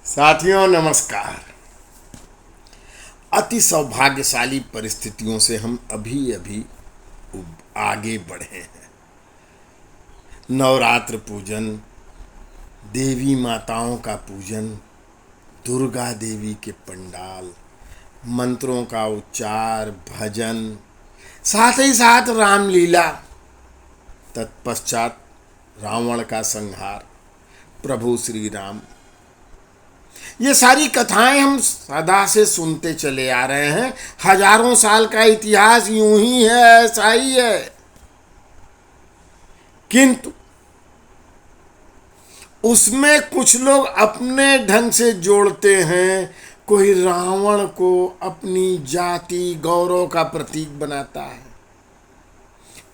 साथियों नमस्कार। अति सौभाग्यशाली परिस्थितियों से हम अभी अभी आगे बढ़े हैं। नवरात्र पूजन, देवी माताओं का पूजन, दुर्गा देवी के पंडाल, मंत्रों का उच्चार, भजन, साथ ही साथ रामलीला, तत्पश्चात रावण का संहार, प्रभु श्री राम, ये सारी कथाएं हम सदा से सुनते चले आ रहे हैं। हजारों साल का इतिहास यूं ही है, ऐसा ही है। किंतु उसमें कुछ लोग अपने ढंग से जोड़ते हैं। कोई रावण को अपनी जाति गौरव का प्रतीक बनाता है,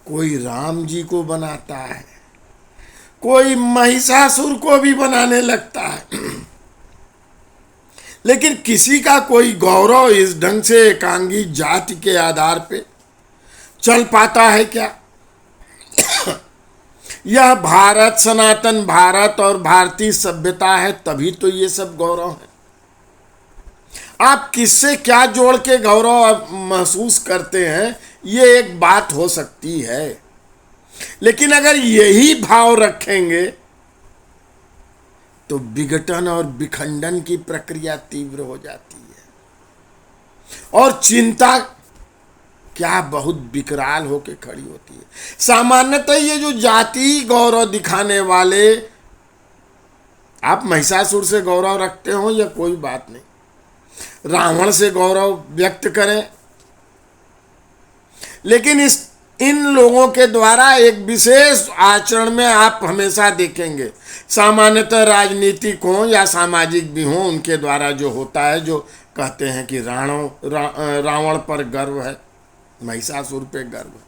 कोई राम जी को बनाता है, कोई महिषासुर को भी बनाने लगता है। लेकिन किसी का कोई गौरव इस ढंग से एकांगी जाति के आधार पे चल पाता है क्या? यह भारत, सनातन भारत और भारतीय सभ्यता है, तभी तो ये सब गौरव है। आप किससे क्या जोड़ के गौरव महसूस करते हैं, ये एक बात हो सकती है। लेकिन अगर यही भाव रखेंगे तो विघटन और विखंडन की प्रक्रिया तीव्र हो जाती है और चिंता क्या बहुत विकराल होकर खड़ी होती है। सामान्यतः ये जो जाति गौरव दिखाने वाले, आप महिषासुर से गौरव रखते हो या कोई बात नहीं, रावण से गौरव व्यक्त करें, लेकिन इन लोगों के द्वारा एक विशेष आचरण में आप हमेशा देखेंगे, सामान्यतः राजनीतिक हो या सामाजिक भी हो, उनके द्वारा जो होता है, जो कहते हैं कि रावण पर गर्व है, महिषासुर पे गर्व है।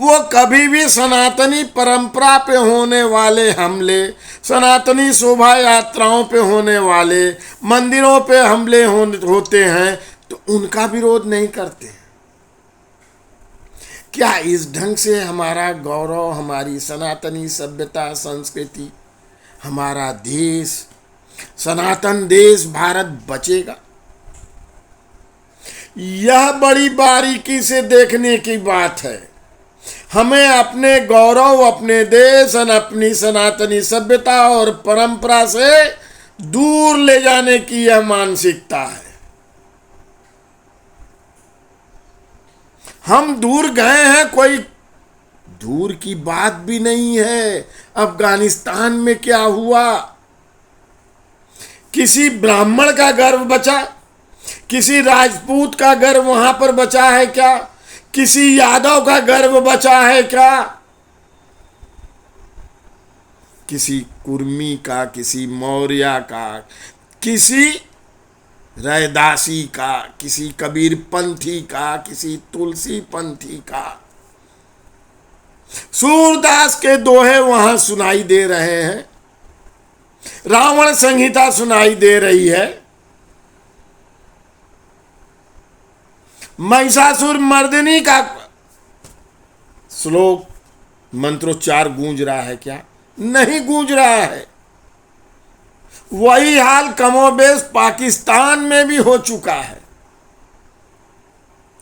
वो कभी भी सनातनी परंपरा पे होने वाले हमले, सनातनी शोभा यात्राओं पे होने वाले, मंदिरों पे हमले होते हैं तो उनका विरोध नहीं करते। क्या इस ढंग से हमारा गौरव, हमारी सनातनी सभ्यता, संस्कृति, हमारा देश, सनातन देश भारत बचेगा? यह बड़ी बारीकी से देखने की बात है। हमें अपने गौरव, अपने देश और अपनी सनातनी सभ्यता और परंपरा से दूर ले जाने की यह मानसिकता है। हम दूर गए हैं, कोई दूर की बात भी नहीं है। अफगानिस्तान में क्या हुआ? किसी ब्राह्मण का गर्व बचा? किसी राजपूत का गर्व वहां पर बचा है क्या? किसी यादव का गर्व बचा है क्या? किसी कुर्मी का, किसी मौर्य का, किसी रैदासी का, किसी कबीर पंथी का, किसी तुलसी पंथी का? सूरदास के दोहे वहां सुनाई दे रहे हैं, रावण संहिता सुनाई दे रही है, महिषासुर मर्दिनी का श्लोक मंत्रोच्चार गूंज रहा है क्या? नहीं गूंज रहा है। वही हाल कमोबेश पाकिस्तान में भी हो चुका है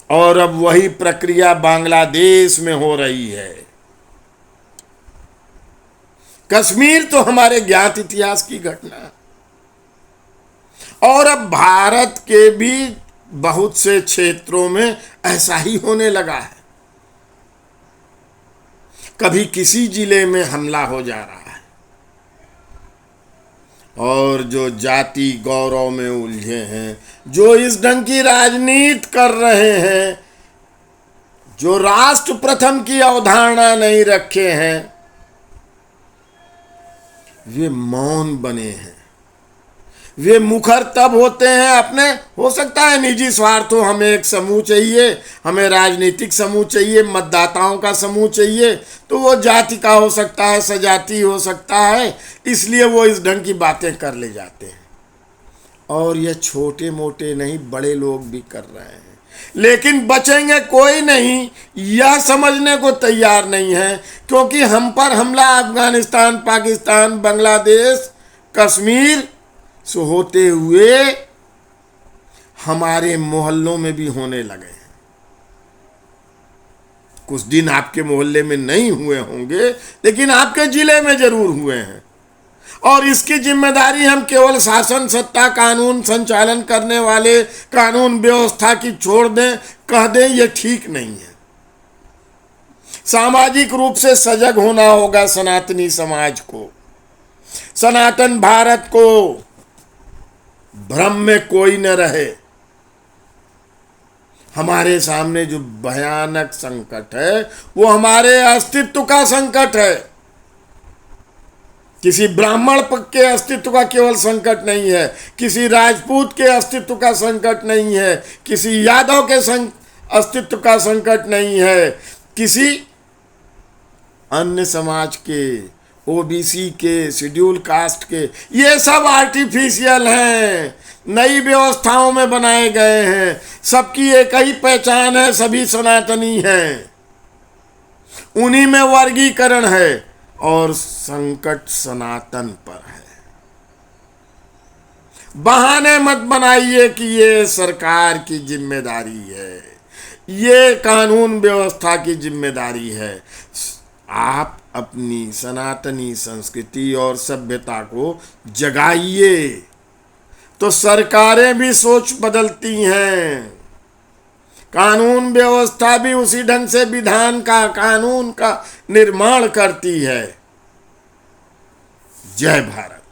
और अब वही प्रक्रिया बांग्लादेश में हो रही है। कश्मीर तो हमारे ज्ञात इतिहास की घटना है और अब भारत के भी बहुत से क्षेत्रों में ऐसा ही होने लगा है। कभी किसी जिले में हमला हो जा रहा है और जो जाति गौरव में उलझे हैं, जो इस ढंग की राजनीति कर रहे हैं, जो राष्ट्र प्रथम की अवधारणा नहीं रखे हैं, वे मौन बने हैं। वे मुखर तब होते हैं अपने, हो सकता है निजी स्वार्थ हो, हमें एक समूह चाहिए, हमें राजनीतिक समूह चाहिए, मतदाताओं का समूह चाहिए, तो वो जाति का हो सकता है, सजाती हो सकता है, इसलिए वो इस ढंग की बातें कर ले जाते हैं। और ये छोटे मोटे नहीं, बड़े लोग भी कर रहे हैं, लेकिन बचेंगे कोई नहीं, यह समझने को तैयार नहीं है। क्योंकि हम पर हमला अफगानिस्तान, पाकिस्तान, बांग्लादेश, कश्मीर सो होते हुए हमारे मोहल्लों में भी होने लगे हैं। कुछ दिन आपके मोहल्ले में नहीं हुए होंगे, लेकिन आपके जिले में जरूर हुए हैं। और इसकी जिम्मेदारी हम केवल शासन सत्ता, कानून संचालन करने वाले, कानून व्यवस्था की छोड़ दें, कह दें ये ठीक नहीं है। सामाजिक रूप से सजग होना होगा सनातनी समाज को। सनातन भारत को भ्रम में कोई न रहे। हमारे सामने जो भयानक संकट है वो हमारे अस्तित्व का संकट है। किसी ब्राह्मण के अस्तित्व का केवल संकट नहीं है, किसी राजपूत के अस्तित्व का संकट नहीं है, किसी यादव के अस्तित्व का संकट नहीं है, किसी अन्य समाज के, ओबीसी के, शेड्यूल कास्ट के, ये सब आर्टिफिशियल हैं, नई व्यवस्थाओं में बनाए गए हैं। सबकी एक ही पहचान है, सभी सनातनी हैं। उन्हीं में वर्गीकरण है और संकट सनातन पर है। बहाने मत बनाइए कि ये सरकार की जिम्मेदारी है, ये कानून व्यवस्था की जिम्मेदारी है। आप अपनी सनातनी संस्कृति और सभ्यता को जगाइए, तो सरकारें भी सोच बदलती हैं, कानून व्यवस्था भी उसी ढंग से विधान का, कानून का निर्माण करती है। जय भारत।